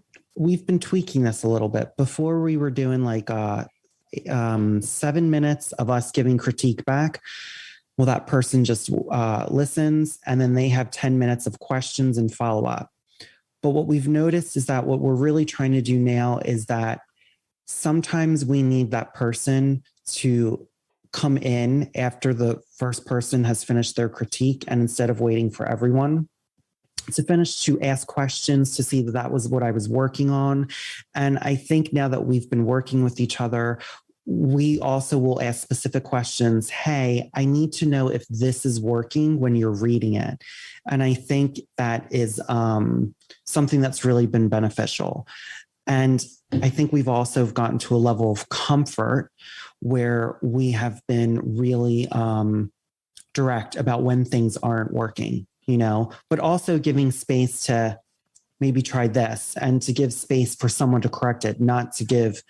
tweaking this a little bit. Before, we were doing like 7 minutes of us giving critique back. Well, that person just listens, and then they have 10 minutes of questions and follow up. But what we've noticed is that what we're really trying to do now is that sometimes we need that person to come in after the first person has finished their critique, and instead of waiting for everyone to finish, to ask questions, to see that was what I was working on. And I think now that we've been working with each other, we also will ask specific questions. Hey, I need to know if this is working when you're reading it. And I think that is something that's really been beneficial. And I think we've also gotten to a level of comfort where we have been really direct about when things aren't working, but also giving space to maybe try this, and to give space for someone to correct it, not to give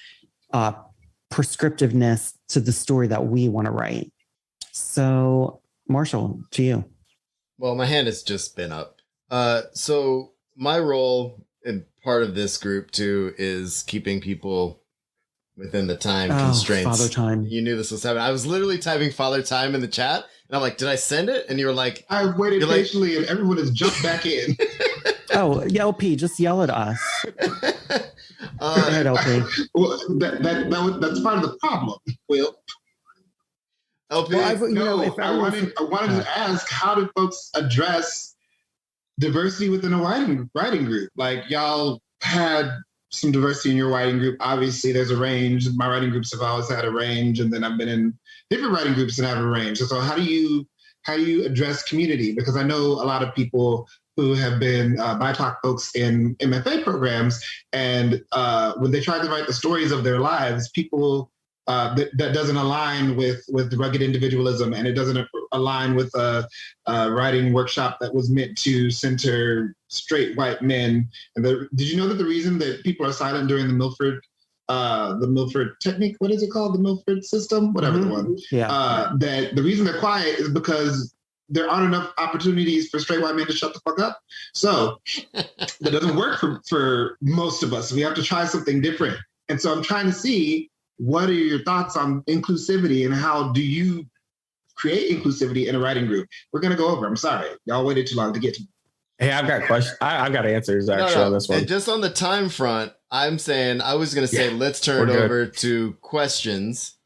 prescriptiveness to the story that we want to write. So, Marshall, to you. Well, my hand has just been up. So my role in part of this group too is keeping people within the time constraints. Father time. You knew this was happening. I was literally typing Father time in the chat, and I'm like, did I send it? And you were like, I waited patiently, and everyone has jumped back in. Oh, LP, just yell at us. Go ahead, LP. Well, that's part of the problem, Will. LP, I wanted to ask, how did folks address diversity within a writing group? Like, y'all had some diversity in your writing group. Obviously, there's a range. My writing groups have always had a range, and then I've been in different writing groups that have a range. So how do you address community? Because I know a lot of people who have been BIPOC folks in MFA programs, and when they try to write the stories of their lives, people that doesn't align with rugged individualism, and it doesn't align with a writing workshop that was meant to center straight white men. And did you know that the reason that people are silent during the Milford technique, what is it called? The Milford system, whatever the one. Yeah. That the reason they're quiet is because there aren't enough opportunities for straight white men to shut the fuck up. So that doesn't work for most of us. We have to try something different. And so I'm trying to see, what are your thoughts on inclusivity, and how do you create inclusivity in a writing group? We're going to go over. I'm sorry. Y'all waited too long to get to me. Hey, I've got questions. I've got answers actually on this one. And just on the time front, I'm saying, I was going to say, let's turn it over to questions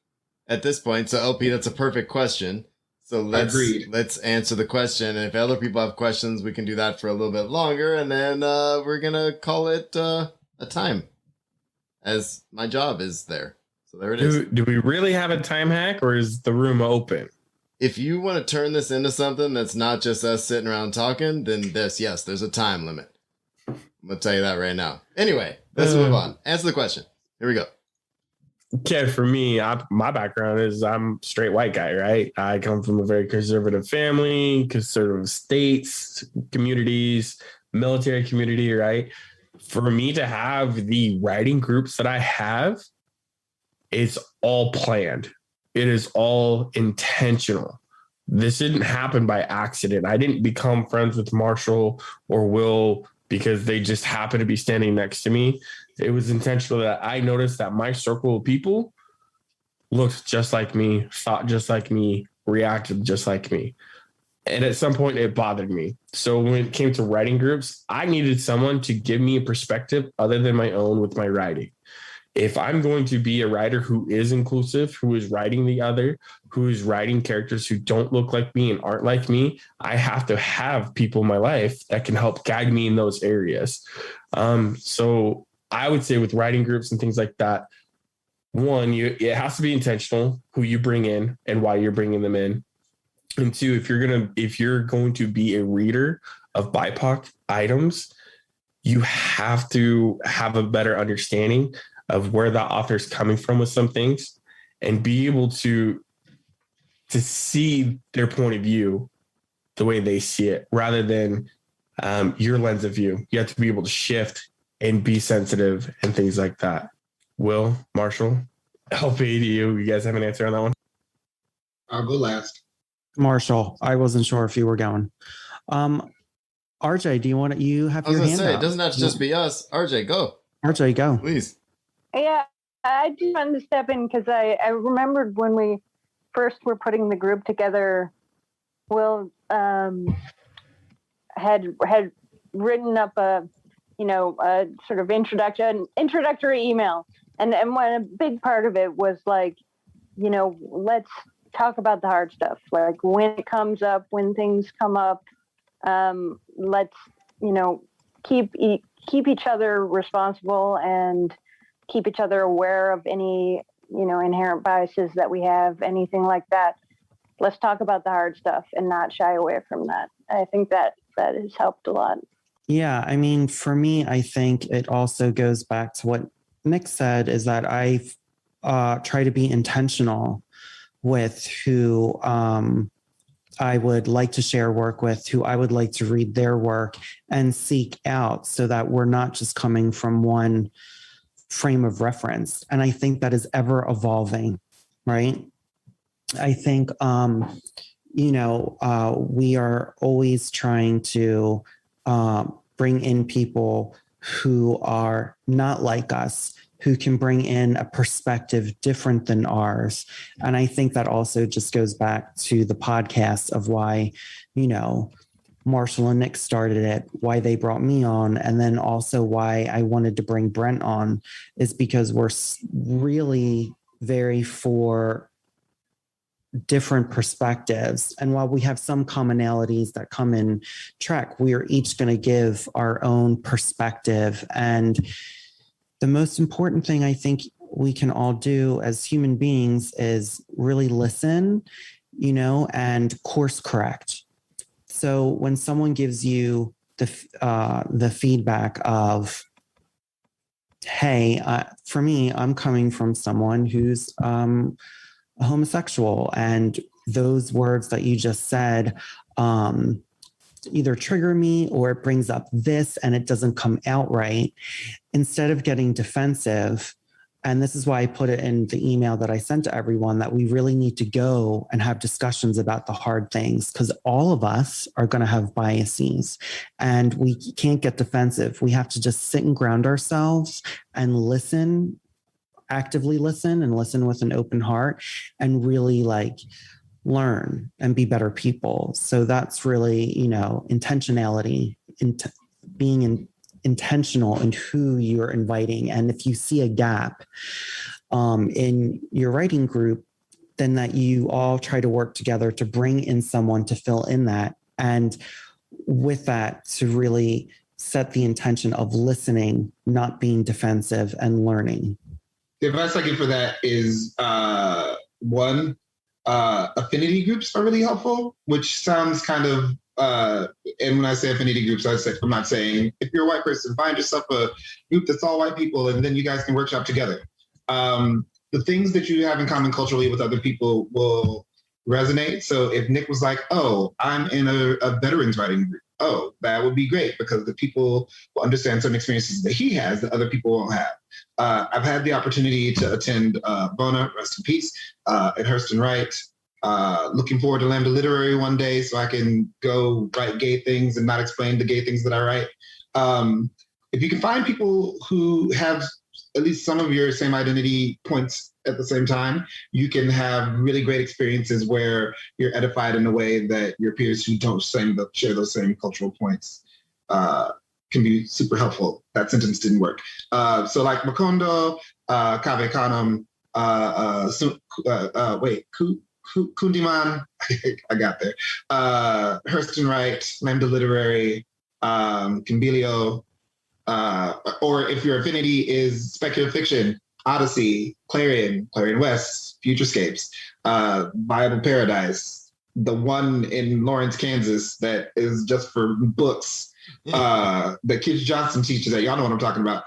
at this point. So LP, that's a perfect question. So let's answer the question. And if other people have questions, we can do that for a little bit longer. And then we're going to call it a time, as my job is there. So there it is. Do we really have a time hack, or is the room open? If you want to turn this into something that's not just us sitting around talking, then there's a time limit. I'm going to tell you that right now. Anyway, let's move on. Answer the question. Here we go. Okay, for me, my background is I'm a straight white guy, right? I come from a very conservative family, conservative states, communities, military community, right? For me to have the writing groups that I have, it's all planned. It is all intentional. This didn't happen by accident. I didn't become friends with Marshall or Will because they just happened to be standing next to me. It was intentional that I noticed that my circle of people looked just like me, thought just like me, reacted just like me. And at some point it bothered me. So when it came to writing groups, I needed someone to give me a perspective other than my own with my writing. If I'm going to be a writer who is inclusive, who is writing the other, who is writing characters who don't look like me and aren't like me, I have to have people in my life that can help guide me in those areas. So I would say with writing groups and things like that, one, it has to be intentional who you bring in and why you're bringing them in. And two, if you're going to be a reader of BIPOC items, you have to have a better understanding of where the author's coming from with some things and be able to see their point of view the way they see it rather than your lens of view. You have to be able to shift and be sensitive and things like that. Will, Marshall, LP, do you guys have an answer on that one? I'll go last. Marshall, I wasn't sure if you were going. RJ, you have your hand up? It doesn't have to just be us. RJ, go. RJ, go. Please. Yeah, I just wanted to step in because I remembered when we first were putting the group together, Will had written up a sort of introductory email, and one a big part of it was like, let's talk about the hard stuff, like when it comes up, when things come up, let's keep each other responsible and keep each other aware of any inherent biases that we have, anything like that. Let's talk about the hard stuff and not shy away from that. I think that has helped a lot. Yeah, I mean, for me, I think it also goes back to what Nick said, is that I try to be intentional with who I would like to share work with, who I would like to read their work and seek out, so that we're not just coming from one frame of reference. And I think that is ever evolving, right? I think, we are always trying to bring in people who are not like us, who can bring in a perspective different than ours. And I think that also just goes back to the podcast of why, Marshall and Nick started it, why they brought me on, and then also why I wanted to bring Brent on, is because we're really very for different perspectives. And while we have some commonalities that come in track, we are each going to give our own perspective. And the most important thing I think we can all do as human beings is really listen, and course correct. So when someone gives you the feedback of, hey, for me, I'm coming from someone who's a homosexual, and those words that you just said either trigger me or it brings up this and it doesn't come out right. Instead of getting defensive, and this is why I put it in the email that I sent to everyone, that we really need to go and have discussions about the hard things, because all of us are going to have biases and we can't get defensive. We have to just sit and ground ourselves and listen, actively listen, and listen with an open heart, and really learn and be better people. So that's really, intentionality, being intentional in who you're inviting. And if you see a gap in your writing group, then that you all try to work together to bring in someone to fill in that. And with that, to really set the intention of listening, not being defensive, and learning. The advice I give for that is one, affinity groups are really helpful, which sounds kind of, and when I say affinity groups, I'm not saying if you're a white person, find yourself a group that's all white people and then you guys can workshop together. The things that you have in common culturally with other people will resonate. So if Nick was like, oh, I'm in a veterans writing group, oh, that would be great because the people will understand some experiences that he has that other people won't have. I've had the opportunity to attend Bona, rest in peace, at Hurston Wright. Looking forward to Lambda Literary one day so I can go write gay things and not explain the gay things that I write. If you can find people who have at least some of your same identity points at the same time, you can have really great experiences where you're edified in a way that your peers who don't share those same cultural points can be super helpful. That sentence didn't work. So like Makondo, Kave Kanam, Kundiman, I got there. Hurston Wright, Lambda Literary, Cambilio, or if your affinity is speculative fiction, Odyssey, Clarion West, Futurescapes, Viable Paradise, the one in Lawrence, Kansas that is just for books, that Kid Johnson teaches at. Y'all know what I'm talking about.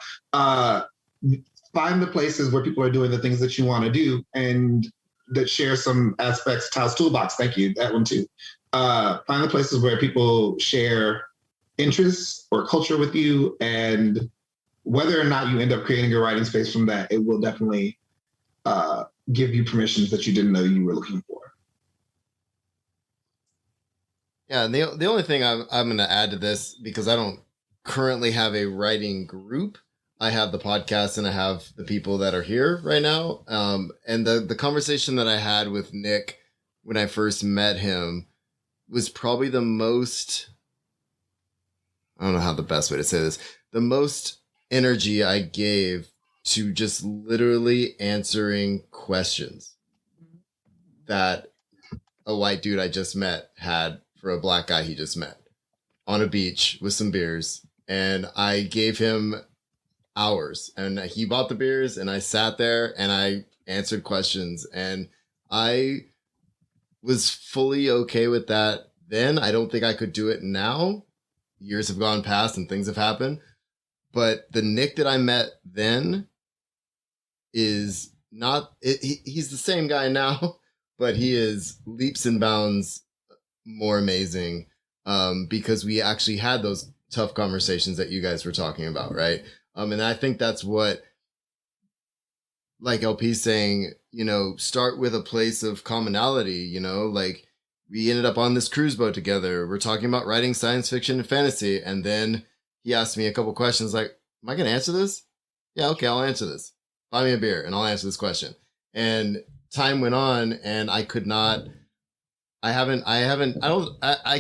Find the places where people are doing the things that you want to do and that share some aspects. Tao's Toolbox, thank you, that one too. Find the places where people share interests or culture with you, and whether or not you end up creating a writing space from that, it will definitely give you permissions that you didn't know you were looking for. Yeah, and the only thing I'm going to add to this, because I don't currently have a writing group, I have the podcast and I have the people that are here right now. And the conversation that I had with Nick when I first met him was probably the most, I don't know how the best way to say this, the most energy I gave to just literally answering questions that a white dude I just met had for a black guy he just met on a beach with some beers. And I gave him hours, and he bought the beers, and I sat there and I answered questions, and I was fully okay with that then. I don't think I could do it now. Years have gone past and things have happened, but the Nick that I met then is not, he's the same guy now, but he is leaps and bounds more amazing, because we actually had those tough conversations that you guys were talking about, right? And I think that's what, like LP's saying, start with a place of commonality, like we ended up on this cruise boat together. We're talking about writing science fiction and fantasy. And then he asked me a couple questions like, am I going to answer this? Yeah, okay, I'll answer this. Buy me a beer and I'll answer this question. And time went on and I could not, I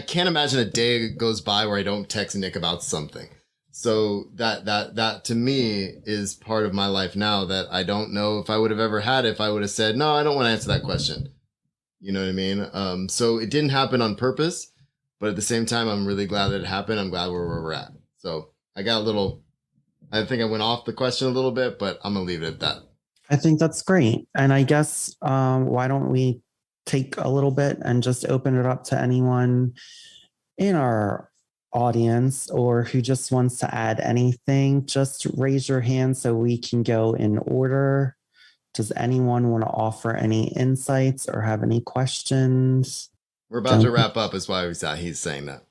can't imagine a day goes by where I don't text Nick about something. So that to me is part of my life now that I don't know if I would have ever had if I would have said, no, I don't want to answer that question. You know what I mean? So it didn't happen on purpose, but at the same time, I'm really glad that it happened. I'm glad where we're at. So I think I went off the question a little bit, but I'm going to leave it at that. I think that's great. And I guess, why don't we take a little bit and just open it up to anyone in our audience or who just wants to add anything. Just raise your hand so we can go in order. Does anyone want to offer any insights or have any questions? We're about to wrap up is why he's saying that.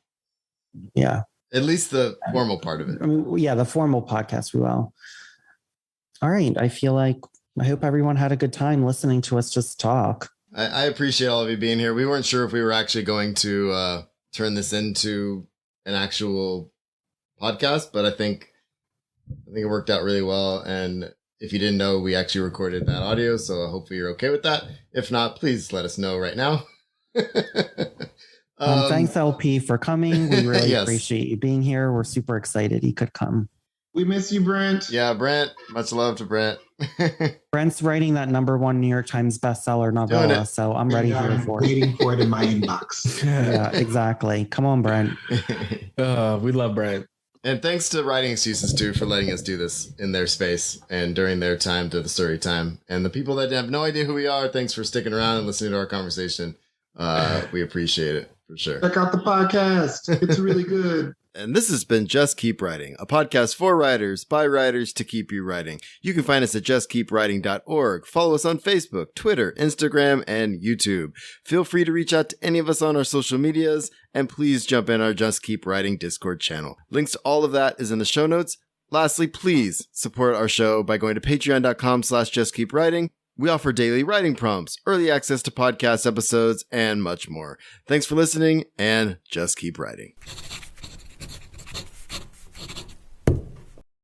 Yeah. At least the formal part of it. I mean, yeah, the formal podcast we will. All right. I hope everyone had a good time listening to us just talk. I appreciate all of you being here. We weren't sure if we were actually going to turn this into an actual podcast, but I think it worked out really well. And if you didn't know, we actually recorded that audio, so hopefully you're okay with that. If not, please let us know right now. Thanks, LP, for coming. We really yes. appreciate you being here. We're super excited you could come. We miss you, Brent. Yeah, Brent. Much love to Brent. Brent's writing that #1 New York Times bestseller novella, so I'm ready here for it. Waiting for it in my inbox. Yeah, exactly. Come on, Brent. We love Brent. And thanks to Writing Excuses, too, for letting us do this in their space and during their time to the Surrey time. And the people that have no idea who we are, thanks for sticking around and listening to our conversation. We appreciate it, for sure. Check out the podcast. It's really good. And this has been Just Keep Writing, a podcast for writers, by writers, to keep you writing. You can find us at justkeepwriting.org. Follow us on Facebook, Twitter, Instagram, and YouTube. Feel free to reach out to any of us on our social medias, and please jump in our Just Keep Writing Discord channel. Links to all of that is in the show notes. Lastly, please support our show by going to patreon.com/justkeepwriting. We offer daily writing prompts, early access to podcast episodes, and much more. Thanks for listening, and just keep writing.